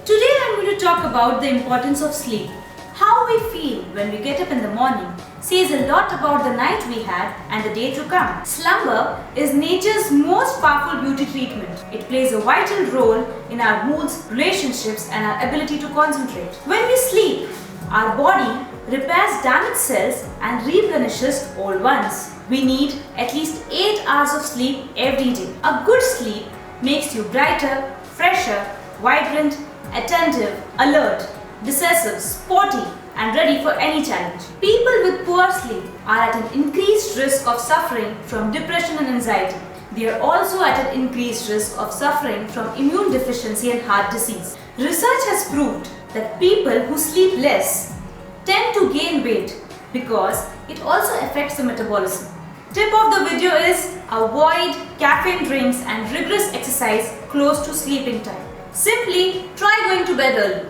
Today I am going to talk about the importance of sleep. How we feel when we get up in the morning says a lot about the night we had and the day to come. Slumber is nature's most powerful beauty treatment. It plays a vital role in our moods, relationships and our ability to concentrate. When we sleep, our body repairs damaged cells and replenishes old ones. We need at least 8 hours of sleep every day. A good sleep makes you brighter, fresher, vibrant, attentive, alert, decisive, sporty and ready for any challenge. People with poor sleep are at an increased risk of suffering from depression and anxiety. They are also at an increased risk of suffering from immune deficiency and heart disease. Research has proved that people who sleep less tend to gain weight because it also affects the metabolism. Tip of the video is avoid caffeine drinks and rigorous exercise close to sleeping time. Simply try going to bed early.